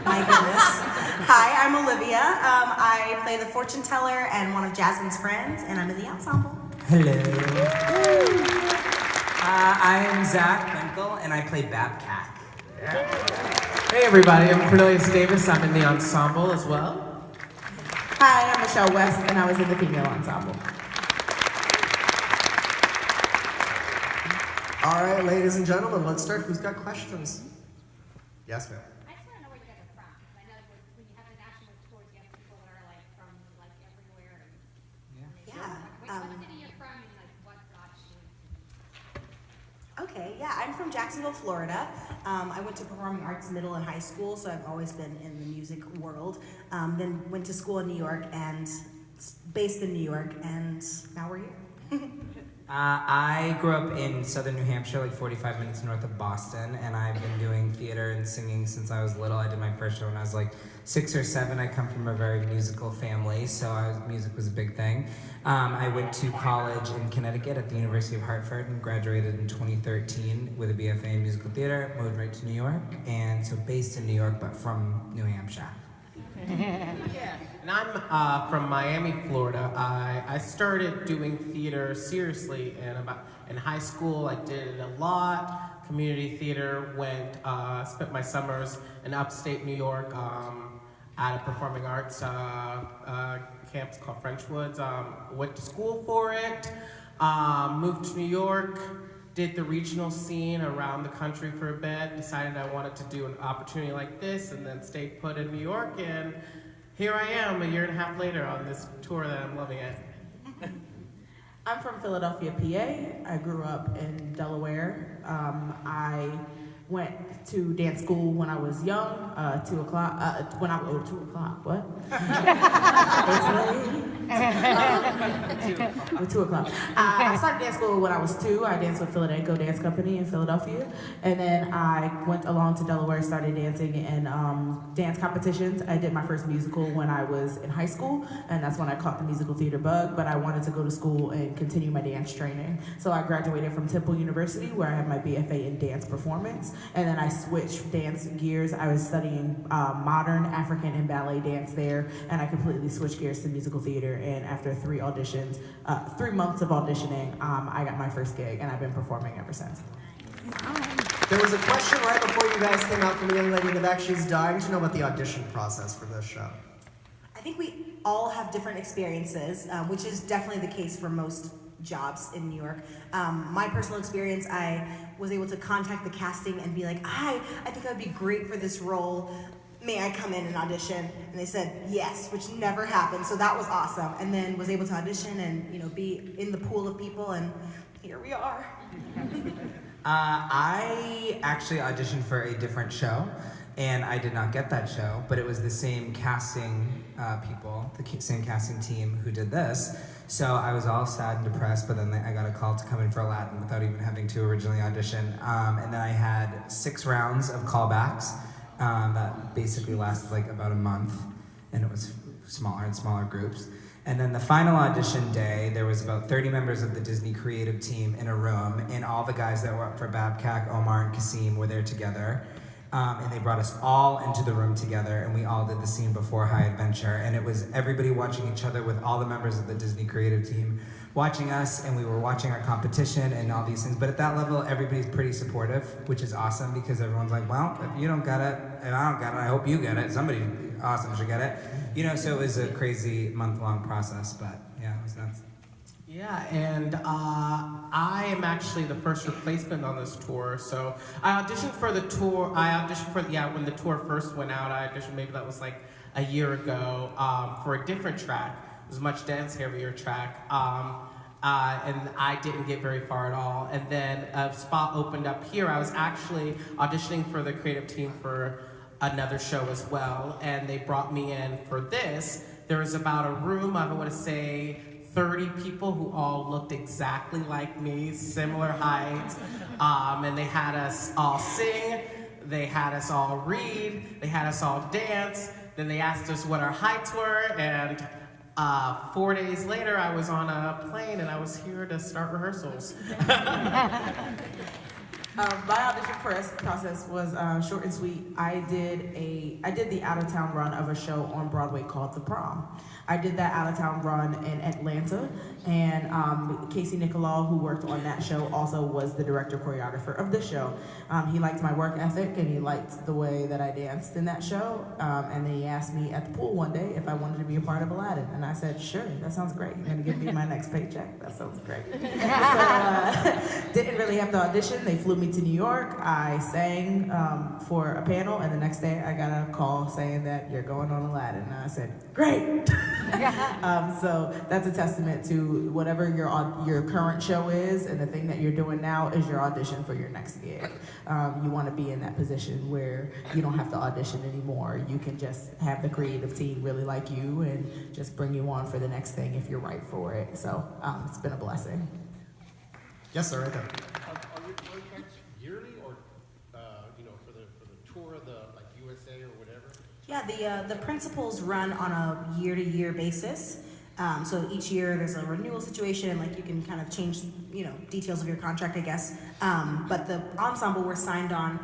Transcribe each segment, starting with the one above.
My goodness. Hi, I'm Olivia. I play the fortune teller and one of Jasmine's friends, and I'm in the ensemble. Hello. I am Zack Bencal, and I play Babkack. Yeah. Hey everybody, I'm Cornelius Davis. I'm in the ensemble as well. Hi, I'm Michelle West, and I was in the female ensemble. All right, ladies and gentlemen, let's start. Who's got questions? Yes, ma'am. I just want to know where you guys are from. Because I know that when you have the national tours, you have people that are like from like everywhere. What city you're from and like what got you? Okay, yeah, I'm from Jacksonville, Florida. I went to performing arts middle and high school, so I've always been in the music world. Then went to school in New York and based in New York, and now we're here. I grew up in southern New Hampshire, like 45 minutes north of Boston, and I've been doing theater and singing since I was little. I did my first show when I was like 6 or 7. I come from a very musical family, so music was a big thing. I went to college in Connecticut at the University of Hartford and graduated in 2013 with a BFA in musical theater, moved right to New York, and so based in New York, but from New Hampshire. Yeah. And I'm from Miami, Florida. I started doing theater seriously in high school. I did it a lot. Community theater, spent my summers in upstate New York at a performing arts campus called Frenchwoods. Went to school for it, moved to New York, did the regional scene around the country for a bit, decided I wanted to do an opportunity like this, and then stayed put in New York, and here I am a year and a half later on this tour that I'm loving it. I'm from Philadelphia, PA. I grew up in Delaware. I went to dance school when I was young, 2 o'clock, 2 o'clock, what? It's late. 2 o'clock. I started dance school when I was 2. I danced with Philadelphia Dance Company in Philadelphia. And then I went along to Delaware, started dancing in dance competitions. I did my first musical when I was in high school, and that's when I caught the musical theater bug, but I wanted to go to school and continue my dance training. So I graduated from Temple University, where I have my BFA in dance performance, and then I switched dance gears. I was studying modern African and ballet dance there, and I completely switched gears to musical theater. And after 3 months of auditioning, I got my first gig, and I've been performing ever since. There was a question right before you guys came out from the young lady in the back. She's dying to know about the audition process for this show. I think we all have different experiences, which is definitely the case for most jobs in New York. My personal experience, I was able to contact the casting and be like, I think I would be great for this role. May I come in and audition? And they said yes, which never happened, so that was awesome. And then was able to audition and be in the pool of people, and here we are. I actually auditioned for a different show, and I did not get that show, but it was the same casting same casting team who did this. So I was all sad and depressed, but then I got a call to come in for Aladdin without even having to originally audition. And then I had 6 rounds of callbacks that basically lasted like about a month, and it was smaller and smaller groups. And then the final audition day, there was about 30 members of the Disney creative team in a room, and all the guys that were up for Babkack, Omar, and Kasim were there together. And they brought us all into the room together, and we all did the scene before High Adventure. And it was everybody watching each other with all the members of the Disney creative team watching us, and we were watching our competition and all these things. But at that level, everybody's pretty supportive, which is awesome because everyone's like, well, if you don't get it, and I don't get it, I hope you get it. Somebody awesome should get it. So it was a crazy month-long process, but yeah, it was nuts. Yeah, and I am actually the first replacement on this tour. So I auditioned for the tour. When the tour first went out, I auditioned, maybe that was like a year ago, for a different track. It was a much dance-heavier track. And I didn't get very far at all. And then a spot opened up here. I was actually auditioning for the creative team for another show as well, and they brought me in for this. There was about a room, I want to say 30 people who all looked exactly like me, similar height, and they had us all sing, they had us all read, they had us all dance, then they asked us what our heights were, and 4 days later I was on a plane and I was here to start rehearsals. My audition process was short and sweet. I did the out of town run of a show on Broadway called The Prom. I did that out of town run in Atlanta, and Casey Nicolau, who worked on that show, also was the director choreographer of the show. He liked my work ethic and he liked the way that I danced in that show. And then he asked me at the pool one day if I wanted to be a part of Aladdin, and I said, "Sure, that sounds great. You're gonna give me my next paycheck. That sounds great." So didn't really have to audition. They flew me to New York. I sang for a panel, and the next day I got a call saying that you're going on Aladdin. And I said, "Great." So that's a testament to whatever your current show is, and the thing that you're doing now is your audition for your next gig. You want to be in that position where you don't have to audition anymore. You can just have the creative team really like you and just bring you on for the next thing if you're right for it. So it's been a blessing. Yes, sir, right there. Are your contracts yearly or, for the tour of the USA or whatever? Yeah, the principals run on a year-to-year basis. So each year there's a renewal situation, like you can kind of change, details of your contract, I guess. But the ensemble we're signed on,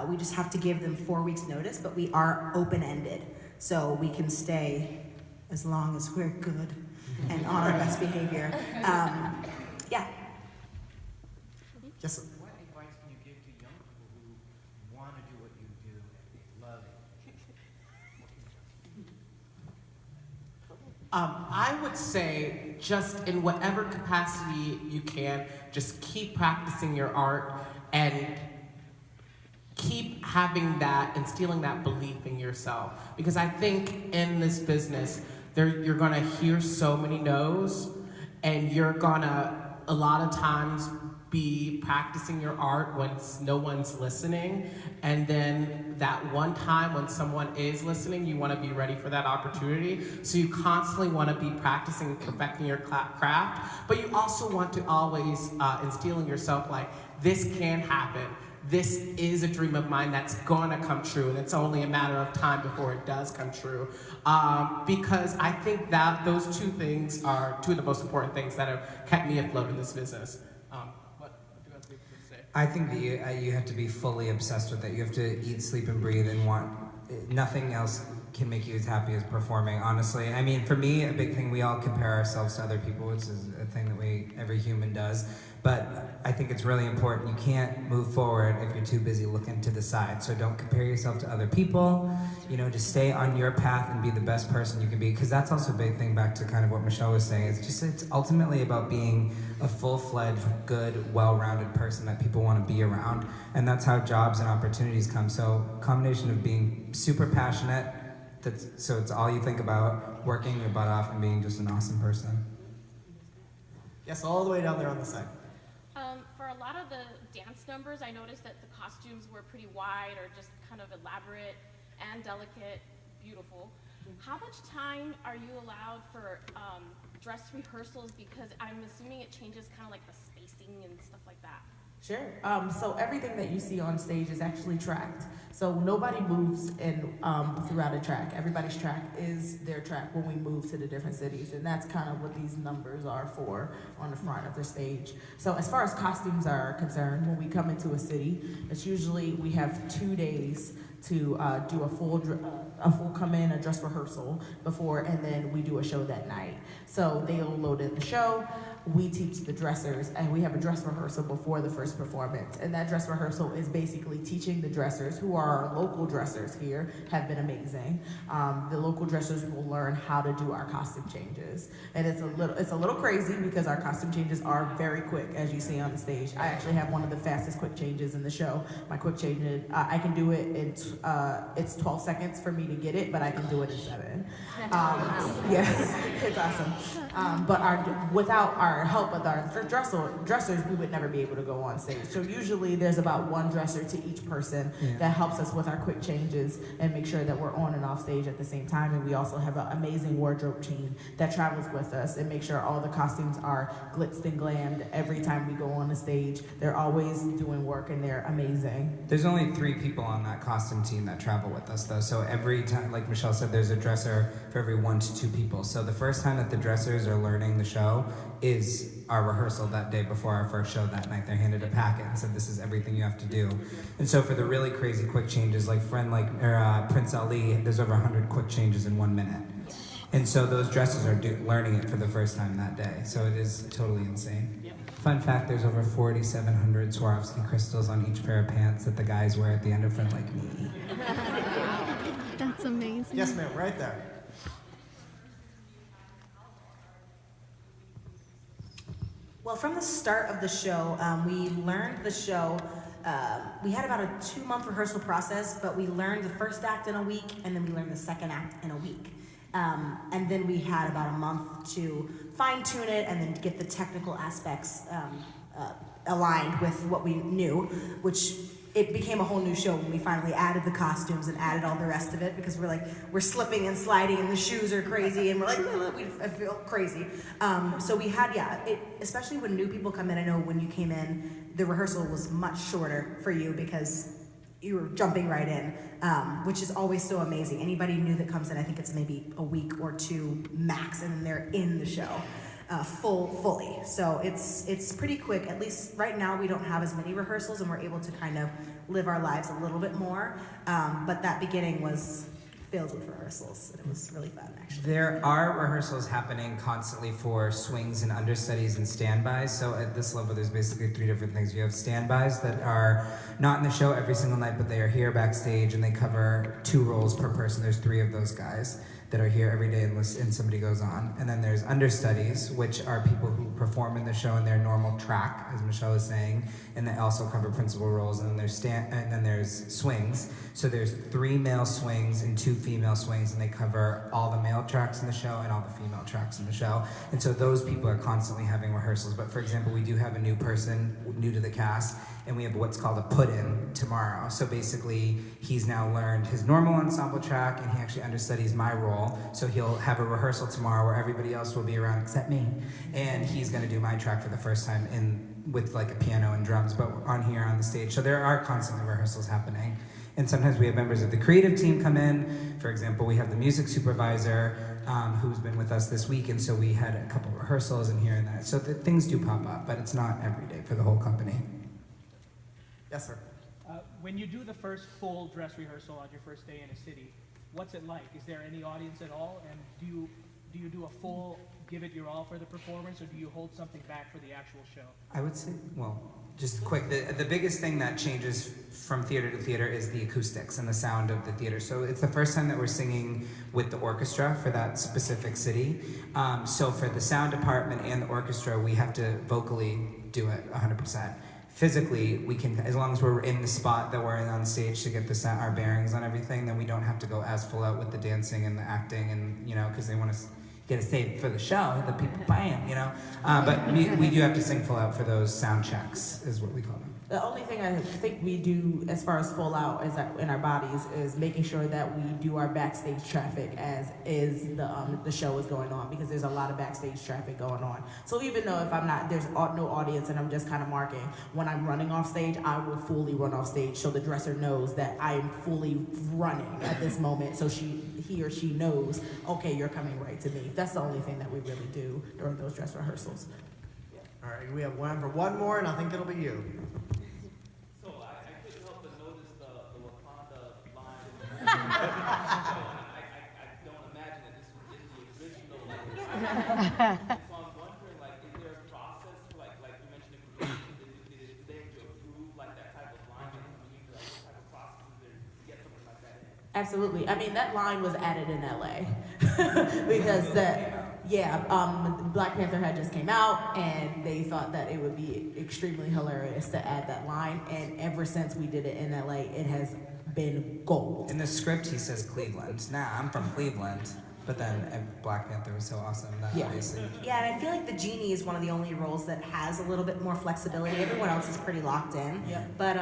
we just have to give them 4 weeks notice, but we are open-ended. So we can stay as long as we're good and on our best behavior. Yeah. Yes, sir. What advice can you give to young people who want to do what you do and they love it? I would say just in whatever capacity you can, just keep practicing your art and keep having that, instilling that belief in yourself. Because I think in this business, you're gonna hear so many no's, and you're gonna, a lot of times, be practicing your art when no one's listening, and then that one time when someone is listening, you want to be ready for that opportunity. So you constantly want to be practicing, perfecting your craft, but you also want to always instill in yourself this can happen. This is a dream of mine that's gonna come true, and it's only a matter of time before it does come true. Because I think that those two things are two of the most important things that have kept me afloat in this business. I think that you have to be fully obsessed with it. You have to eat, sleep, and breathe, and nothing else can make you as happy as performing, honestly. I mean, for me, a big thing, we all compare ourselves to other people, which is a thing that every human does. But I think it's really important. You can't move forward if you're too busy looking to the side. So don't compare yourself to other people. Just stay on your path and be the best person you can be. Because that's also a big thing, back to kind of what Michelle was saying. It's ultimately about being a full-fledged, good, well-rounded person that people want to be around. And that's how jobs and opportunities come. So a combination of being super passionate, so it's all you think about, working your butt off, and being just an awesome person. Yes, all the way down there on the side. For a lot of the dance numbers, I noticed that the costumes were pretty wide or just kind of elaborate and delicate, beautiful. How much time are you allowed for dress rehearsals? Because I'm assuming it changes kind of like the spacing and stuff like that. Sure. So everything that you see on stage is actually tracked. So nobody moves throughout a track. Everybody's track is their track when we move to the different cities, and that's kind of what these numbers are for on the front of the stage. So as far as costumes are concerned, when we come into a city, it's usually we have 2 days to do a full come in, a dress rehearsal before, and then we do a show that night. So they'll load in the show. We teach the dressers, and we have a dress rehearsal before the first performance. And that dress rehearsal is basically teaching the dressers, who are our local dressers here, have been amazing. The local dressers will learn how to do our costume changes. And it's a little crazy because our costume changes are very quick, as you see on the stage. I actually have one of the fastest quick changes in the show. My quick change, I can do it in, it's 12 seconds for me to get it, but I can do it in 7. Yes, it's awesome. But without our help with our dressers, we would never be able to go on stage. So usually there's about one dresser to each person that helps us with our quick changes and make sure that we're on and off stage at the same time. And we also have an amazing wardrobe team that travels with us and make sure all the costumes are glitzed and glammed every time we go on the stage. They're always doing work and they're amazing. There's only 3 people on that costume costume team that travel with us, though. So every time, like Michelle said, there's a dresser for every 1 to 2 people. So the first time that the dressers are learning the show is our rehearsal that day before our first show that night. They're handed a packet and said, this is everything you have to do. And so for the really crazy quick changes, like Prince Ali, there's over 100 quick changes in 1 minute. And so those dressers are learning it for the first time that day. So it is totally insane. Fun fact, there's over 4,700 Swarovski crystals on each pair of pants that the guys wear at the end of Friend Like Me. That's amazing. Yes, ma'am, right there. Well, from the start of the show, we learned the show. We had about a 2-month rehearsal process, but we learned the first act in a week, and then we learned the second act in a week. And then we had about a month to fine-tune it and then get the technical aspects aligned with what we knew, which it became a whole new show when we finally added the costumes and added all the rest of it, because we're slipping and sliding and the shoes are crazy and we're like, I feel crazy. So we had, especially when new people come in. I know when you came in, the rehearsal was much shorter for you because you were jumping right in, which is always so amazing. Anybody new that comes in, I think it's maybe a week or 2 max, and then they're in the show fully. So it's pretty quick. At least right now we don't have as many rehearsals, and we're able to kind of live our lives a little bit more. But that beginning was filled with rehearsals, and it was really fun, actually. There are rehearsals happening constantly for swings and understudies and standbys. So at this level, there's basically 3 different things. You have standbys that are not in the show every single night, but they are here backstage, and they cover 2 roles per person. There's 3 of those guys that are here every day and somebody goes on. And then there's understudies, which are people who perform in the show in their normal track, as Michelle is saying, and they also cover principal roles. And then there's swings. So there's 3 male swings and 2 female swings, and they cover all the male tracks in the show and all the female tracks in the show. And so those people are constantly having rehearsals. But for example, we do have a new person, new to the cast, and we have what's called a put-in tomorrow. So basically, he's now learned his normal ensemble track, and he actually understudies my role. So he'll have a rehearsal tomorrow where everybody else will be around except me. And he's gonna do my track for the first time with like a piano and drums, but on here on the stage. So there are constantly rehearsals happening. And sometimes we have members of the creative team come in. For example, we have the music supervisor who's been with us this week, and so we had a couple rehearsals and here and there. So things do pop up, but it's not every day for the whole company. Yes, sir. When you do the first full dress rehearsal on your first day in a city, what's it like? Is there any audience at all? And do you do a full give it your all for the performance, or do you hold something back for the actual show? I would say, well, just quick, the biggest thing that changes from theater to theater is the acoustics and the sound of the theater. So it's the first time that we're singing with the orchestra for that specific city. So for the sound department and the orchestra, we have to vocally do it 100%. Physically, we can, as long as we're in the spot that we're in on stage to get our bearings on everything, then we don't have to go as full out with the dancing and the acting, and because they want to get a save for the show, the people buying, But we do have to sing full out for those sound checks, is what we call them. The only thing I think we do as far as full out is that in our bodies is making sure that we do our backstage traffic as is the show is going on, because there's a lot of backstage traffic going on. So even though if there's no audience and I'm just kind of marking, when I'm running off stage, I will fully run off stage so the dresser knows that I am fully running at this moment, so he or she knows, okay, you're coming right to me. That's the only thing that we really do during those dress rehearsals. All right, we have time for one more, and I think it'll be you. So I couldn't help but notice the Wakanda line. I don't imagine that this was in the original language. So I'm wondering, is there a process for, like you mentioned in production, did they have to approve that type of line? What type of process is there to get something like that in? Absolutely. I mean, that line was added in LA because Black Panther had just came out, and they thought that it would be extremely hilarious to add that line. And ever since we did it in LA, it has been gold. In the script, he says Cleveland. I'm from Cleveland. But then Black Panther was so awesome that obviously. Yeah, and I feel like the genie is one of the only roles that has a little bit more flexibility. Everyone else is pretty locked in. Yeah. But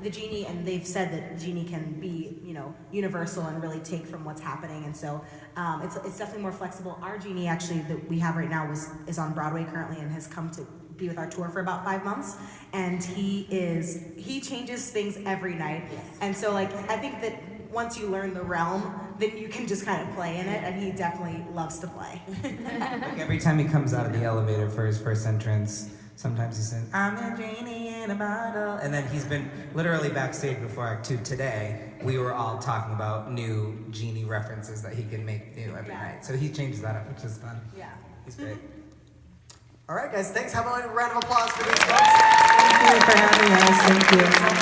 the genie, and they've said that the genie can be, universal and really take from what's happening. And so it's definitely more flexible. Our genie actually that we have right now is on Broadway currently and has come to be with our tour for about 5 months, and he changes things every night. And so like I think that once you learn the realm, then you can just kind of play in it, and he definitely loves to play. Like every time he comes out of the elevator for his first entrance, sometimes he says, "I'm a genie in a bottle," and then he's been literally backstage before Act 2 today. We were all talking about new genie references that he can make new every night. So he changes that up, which is fun. Yeah. He's great. All right, guys, thanks. Have a round of applause for these folks. Thank you for having us. Thank you.